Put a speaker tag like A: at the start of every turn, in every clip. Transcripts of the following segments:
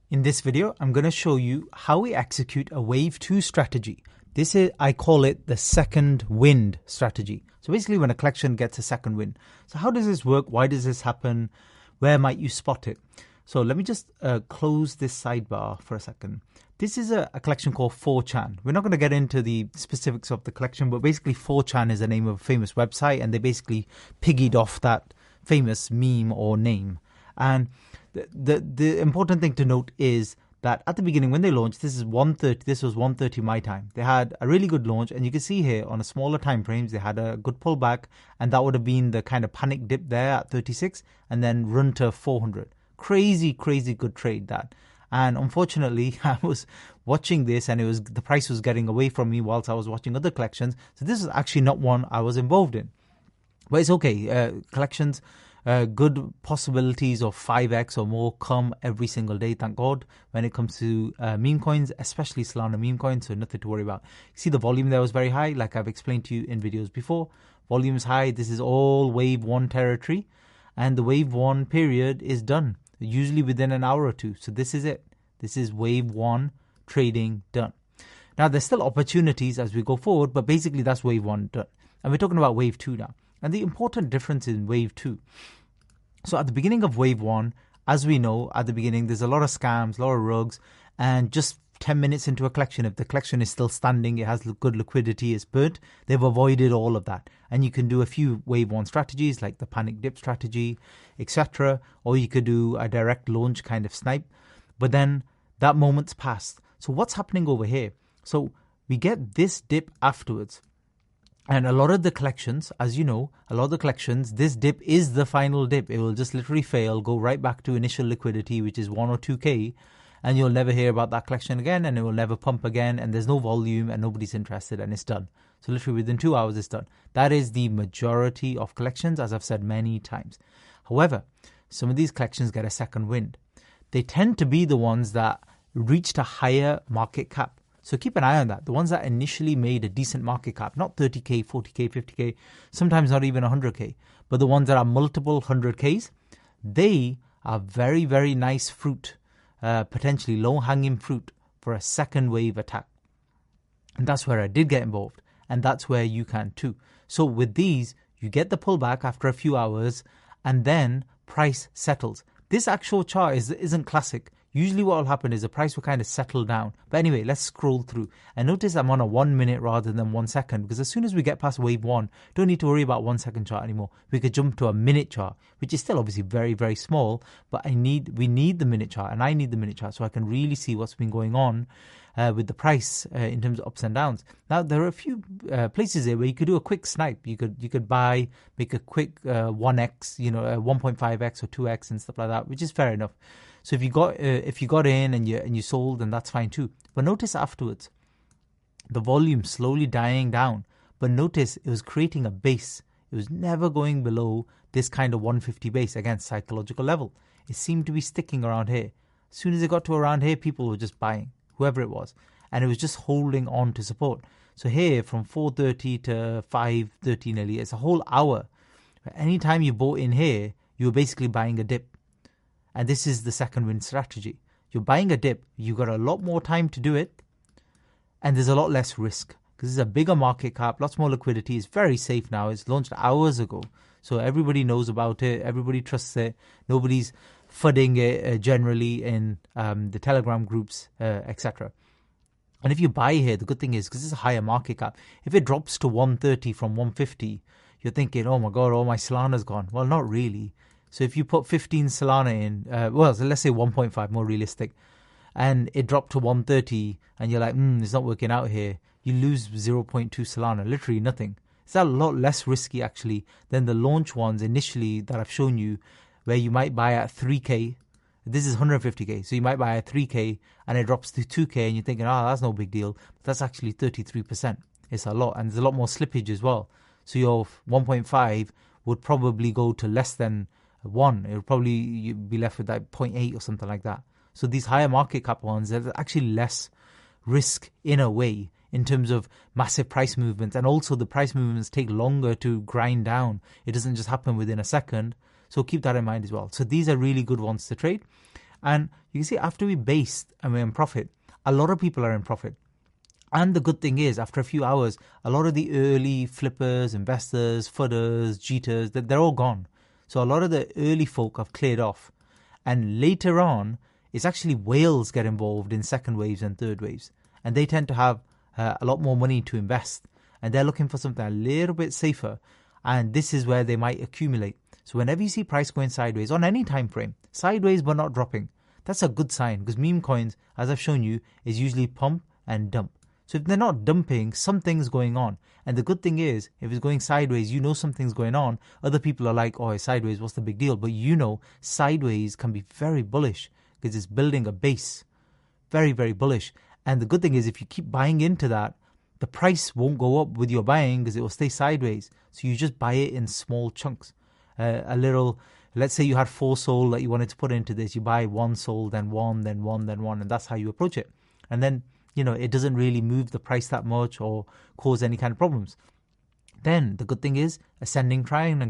A: In this video, I'm going to show you how we execute a Wave 2 strategy. I call it the second wind strategy. So basically when a collection gets a second wind. So how does this work? Why does this happen? Where might you spot it? So let me just close this sidebar for a second. This is a collection called 4chan. We're not going to get into the specifics of the collection, but basically 4chan is the name of a famous website, and they basically piggied off that famous meme or name. And the important thing to note is that at the beginning when they launched, this was 1:30 my time. They had a really good launch, and you can see here on a smaller time frames they had a good pullback, and that would have been the kind of panic dip there at 36 and then run to 400. Crazy good trade that. And unfortunately, I was watching this and the price was getting away from me whilst I was watching other collections. So this is actually not one I was involved in. But it's okay. Collections, good possibilities of 5x or more come every single day, thank God, when it comes to meme coins, especially Solana meme coins, so nothing to worry about. See, the volume there was very high, like I've explained to you in videos before. Volume is high. This is all Wave 1 territory, and the Wave 1 period is done, usually within an hour or two. So this is it. This is Wave 1 trading done. Now, there's still opportunities as we go forward, but basically that's Wave 1 done. And we're talking about Wave 2 now. And the important difference in Wave 2. So at the beginning of Wave 1, as we know, at the beginning, there's a lot of scams, a lot of rugs, and just 10 minutes into a collection, if the collection is still standing, it has good liquidity, it's burnt, they've avoided all of that. And you can do a few Wave 1 strategies like the panic dip strategy, etc. Or you could do a direct launch kind of snipe. But then that moment's passed. So what's happening over here? So we get this dip afterwards. And a lot of the collections, as you know, this dip is the final dip. It will just literally fail, go right back to initial liquidity, which is 1 or 2K, and you'll never hear about that collection again, and it will never pump again, and there's no volume, and nobody's interested, and it's done. So literally within 2 hours, it's done. That is the majority of collections, as I've said many times. However, some of these collections get a second wind. They tend to be the ones that reached a higher market cap. So keep an eye on that. The ones that initially made a decent market cap, not 30K, 40K, 50K, sometimes not even 100K, but the ones that are multiple 100Ks, they are very, very nice fruit, potentially low-hanging fruit for a second wave attack. And that's where I did get involved. And that's where you can too. So with these, you get the pullback after a few hours, and then price settles. This actual chart isn't classic. Usually what will happen is the price will kind of settle down. But anyway, let's scroll through. And notice I'm on a 1 minute rather than 1 second, because as soon as we get past Wave 1, don't need to worry about 1 second chart anymore. We could jump to a minute chart, which is still obviously very, very small. But we need the minute chart, and I need the minute chart so I can really see what's been going on with the price in terms of ups and downs. Now, there are a few places there where you could do a quick snipe. You could buy, make a quick 1x, 1.5x or 2x and stuff like that, which is fair enough. So if you got in and you sold, then that's fine too. But notice afterwards, the volume slowly dying down. But notice it was creating a base. It was never going below this kind of 150 base, again, psychological level. It seemed to be sticking around here. As soon as it got to around here, people were just buying, whoever it was. And it was just holding on to support. So here, from 4:30 to 5:30 nearly, it's a whole hour. Anytime you bought in here, you were basically buying a dip. And this is the second wind strategy. You're buying a dip. You've got a lot more time to do it. And there's a lot less risk. Because it's a bigger market cap, lots more liquidity. It's very safe now. It's launched hours ago. So everybody knows about it. Everybody trusts it. Nobody's fudding it generally in the Telegram groups, etc. And if you buy here, the good thing is, because it's a higher market cap, if it drops to 130 from 150, you're thinking, oh my God, all my Solana's gone. Well, not really. So if you put 15 Solana in, so let's say 1.5, more realistic, and it dropped to 130, and you're like, it's not working out here, you lose 0.2 Solana, literally nothing. It's a lot less risky, actually, than the launch ones initially that I've shown you, where you might buy at 3K. This is 150K, so you might buy at 3K, and it drops to 2K, and you're thinking, that's no big deal. But that's actually 33%. It's a lot, and there's a lot more slippage as well. So your 1.5 would probably go to less than 1. It would probably you'd be left with like 0.8 or something like that. So these higher market cap ones, there's actually less risk in a way in terms of massive price movements. And also the price movements take longer to grind down. It doesn't just happen within a second. So keep that in mind as well. So these are really good ones to trade. And you can see after we based and we're in profit, a lot of people are in profit. And the good thing is, after a few hours, a lot of the early flippers, investors, fudders, jeeters, they're all gone. So a lot of the early folk have cleared off. And later on, it's actually whales get involved in second waves and third waves. And they tend to have a lot more money to invest. And they're looking for something a little bit safer. And this is where they might accumulate. So whenever you see price going sideways on any time frame, sideways but not dropping, that's a good sign, because meme coins, as I've shown you, is usually pump and dump. So if they're not dumping, something's going on. And the good thing is, if it's going sideways, you know something's going on. Other people are like, oh, it's sideways, what's the big deal? But you know, sideways can be very bullish because it's building a base. Very, very bullish. And the good thing is, if you keep buying into that, the price won't go up with your buying because it will stay sideways. So you just buy it in small chunks. A little, let's say you had 4 SOL that you wanted to put into this. You buy 1 SOL, then 1, then 1, then 1. And that's how you approach it. And then, you know, it doesn't really move the price that much or cause any kind of problems. Then the good thing is ascending triangle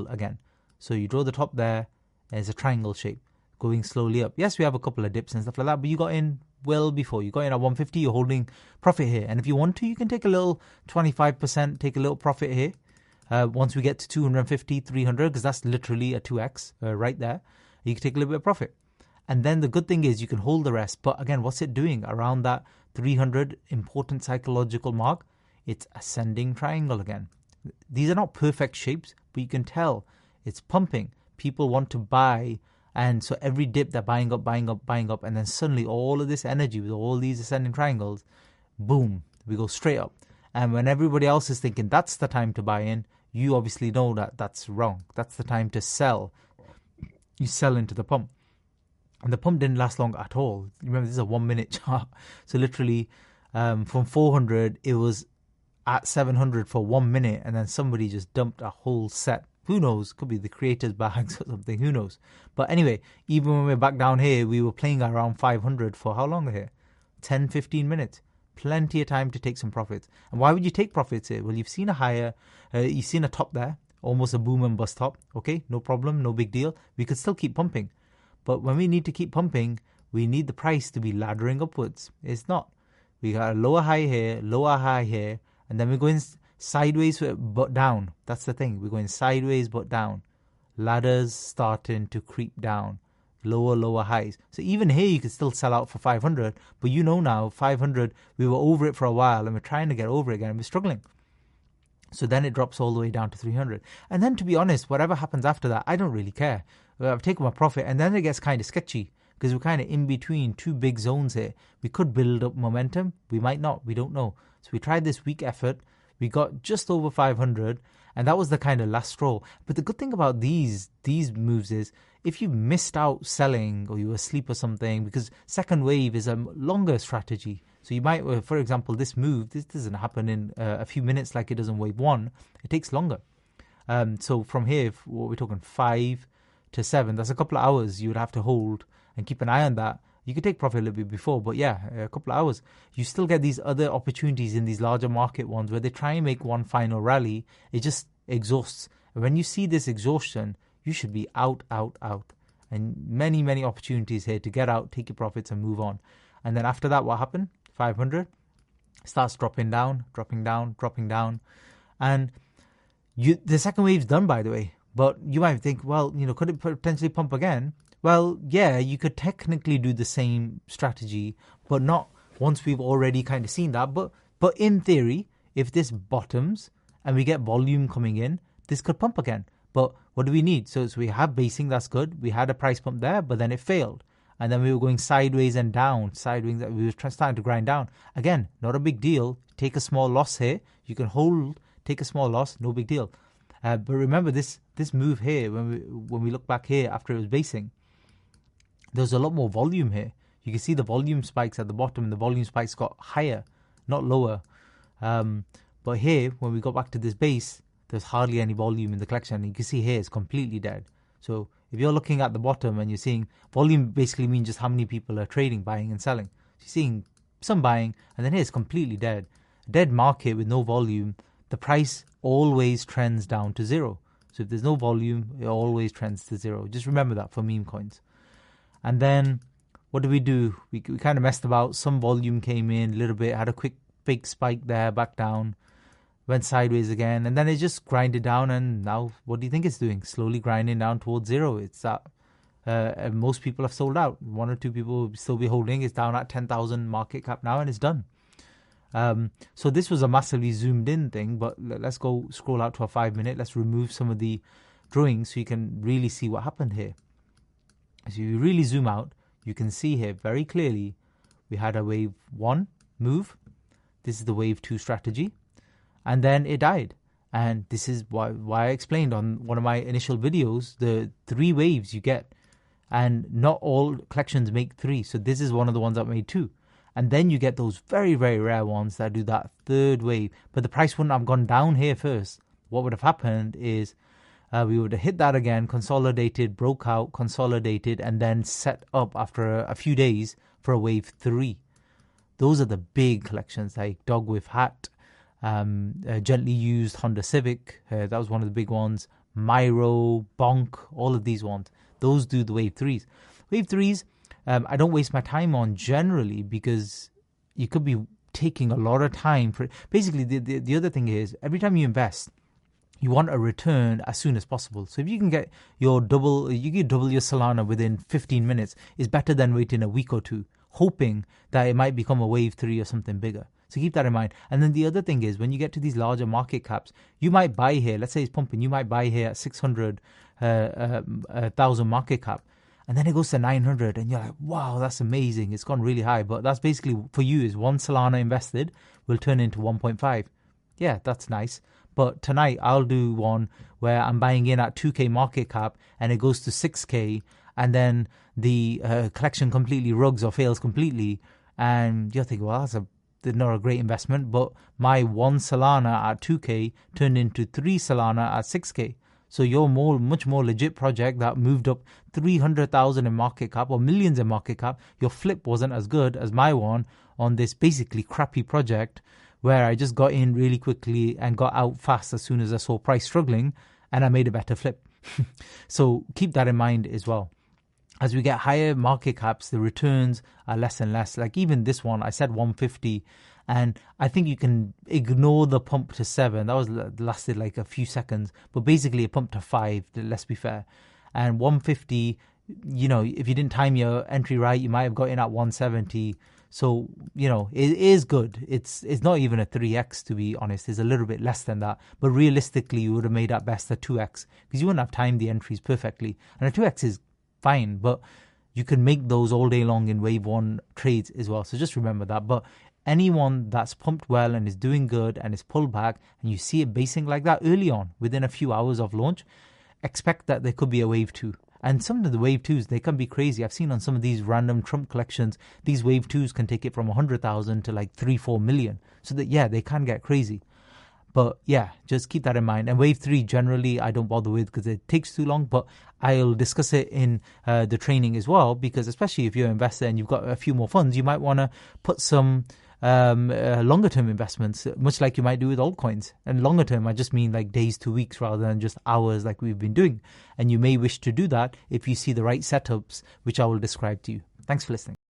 A: again. So you draw the top there as a triangle shape going slowly up. Yes, we have a couple of dips and stuff like that, but you got in well before. You got in at 150, you're holding profit here. And if you want to, you can take a little 25%, take a little profit here. Once we get to 250, 300, because that's literally a 2x right there, you can take a little bit of profit. And then the good thing is you can hold the rest. But again, what's it doing around that 300 important psychological mark? It's ascending triangle again. These are not perfect shapes, but you can tell it's pumping. People want to buy. And so every dip they're buying up, buying up, buying up. And then suddenly all of this energy with all these ascending triangles, boom, we go straight up. And when everybody else is thinking that's the time to buy in, you obviously know that that's wrong. That's the time to sell. You sell into the pump. And the pump didn't last long at all. Remember, this is a 1 minute chart. So literally from 400, it was at 700 for 1 minute. And then somebody just dumped a whole set. Who knows? Could be the creator's bags or something. Who knows? But anyway, even when we're back down here, we were playing around 500 for how long here? 10, 15 minutes. Plenty of time to take some profits. And why would you take profits here? Well, you've seen a higher, you've seen a top there. Almost a boom and bust top. Okay, no problem, no big deal. We could still keep pumping. But when we need to keep pumping, we need the price to be laddering upwards. It's not. We got a lower high here, lower high here, and then we're going sideways but down. That's the thing. We're going sideways but down. Ladders starting to creep down. Lower highs. So even here you could still sell out for 500, but you know now 500, we were over it for a while and we're trying to get over it again and we're struggling. So then it drops all the way down to 300. And then to be honest, whatever happens after that, I don't really care. I've taken my profit and then it gets kind of sketchy because we're kind of in between 2 big zones here. We could build up momentum. We might not. We don't know. So we tried this weak effort. We got just over 500 and that was the kind of last straw. But the good thing about these moves is if you missed out selling or you were asleep or something, because second wave is a longer strategy. So you might, for example, this move, this doesn't happen in a few minutes like it does in wave 1. It takes longer. So from here, what we're talking 5 to 7, that's a couple of hours you would have to hold and keep an eye on that. You could take profit a little bit before, but yeah, a couple of hours. You still get these other opportunities in these larger market ones where they try and make one final rally. It just exhausts. And when you see this exhaustion, you should be out. And many opportunities here to get out, take your profits and move on. And then after that, what happened? 500 starts dropping down. And the second wave's done, by the way. But you might think, well, could it potentially pump again? Well, yeah, you could technically do the same strategy, but not once we've already kind of seen that. But in theory, if this bottoms and we get volume coming in, this could pump again. But what do we need? So we have basing, that's good. We had a price pump there, but then it failed. And then we were going sideways and down, we were starting to grind down. Again, not a big deal. Take a small loss here. You can hold, take a small loss, no big deal. But remember this move here, when we look back here after it was basing, there's a lot more volume here. You can see the volume spikes at the bottom. The volume spikes got higher, not lower. But here, when we got back to this base, there's hardly any volume in the collection. And you can see here it's completely dead. So if you're looking at the bottom and you're seeing volume, basically means just how many people are trading, buying and selling. So you're seeing some buying, and then here it's completely dead. Dead market with no volume. The price always trends down to 0. So if there's no volume, it always trends to 0. Just remember that for meme coins. And then what did we do? We kind of messed about. Some volume came in a little bit, had a quick big spike there, back down, went sideways again, and then it just grinded down. And now what do you think it's doing? Slowly grinding down towards zero. It's that most people have sold out. 1 or 2 people will still be holding. It's down at 10,000 market cap now, and it's done. So this was a massively zoomed in thing, but let's go scroll out to a 5-minute. Let's remove some of the drawings so you can really see what happened here. So you really zoom out, you can see here very clearly we had a wave 1 move. This is the wave 2 strategy, and then it died. And this is why I explained on one of my initial videos the 3 waves you get, and not all collections make 3. So this is one of the ones that made 2. And then you get those very, very rare ones that do that 3rd wave. But the price wouldn't have gone down here first. What would have happened is we would have hit that again, consolidated, broke out, consolidated, and then set up after a few days for a wave 3. Those are the big collections like Dog with Hat, Gently Used Honda Civic. That was one of the big ones. Myro, Bonk, all of these ones. Those do the wave 3s. Wave 3s, I don't waste my time on generally because you could be taking a lot of time for it. Basically, the other thing is every time you invest, you want a return as soon as possible. So if you can get you can double your Solana within 15 minutes, is better than waiting a week or 2, hoping that it might become a wave 3 or something bigger. So keep that in mind. And then the other thing is when you get to these larger market caps, you might buy here. Let's say it's pumping. You might buy here at 600,000 market cap. And then it goes to 900 and you're like, wow, that's amazing. It's gone really high. But that's basically for you is 1 Solana invested will turn into 1.5. Yeah, that's nice. But tonight I'll do one where I'm buying in at 2K market cap and it goes to 6K and then the collection completely rugs or fails completely. And you're thinking, well, that's not a great investment. But my 1 Solana at 2K turned into 3 Solana at 6K. So your much more legit project that moved up 300,000 in market cap or millions in market cap, your flip wasn't as good as my one on this basically crappy project where I just got in really quickly and got out fast as soon as I saw price struggling and I made a better flip. So keep that in mind as well. As we get higher market caps, the returns are less and less. Like even this one, I said 150. And I think you can ignore the pump to 7. That was lasted like a few seconds. But basically, it pumped to 5, let's be fair. And 150, if you didn't time your entry right, you might have got in at 170. So, it is good. It's not even a 3x, to be honest. It's a little bit less than that. But realistically, you would have made at best a 2x because you wouldn't have timed the entries perfectly. And a 2x is fine, but you can make those all day long in wave 1 trades as well. So just remember that. But anyone that's pumped well and is doing good and is pulled back and you see it basing like that early on within a few hours of launch, expect that there could be a wave 2. And some of the wave 2s, they can be crazy. I've seen on some of these random Trump collections, these wave 2s can take it from 100,000 to like 3-4 million. So that, yeah, they can get crazy. But yeah, just keep that in mind. And wave 3, generally, I don't bother with because it takes too long. But I'll discuss it in the training as well, because especially if you're an investor and you've got a few more funds, you might want to put some longer term investments, much like you might do with altcoins. And longer term, I just mean like days to weeks rather than just hours like we've been doing. And you may wish to do that if you see the right setups, which I will describe to you. Thanks for listening.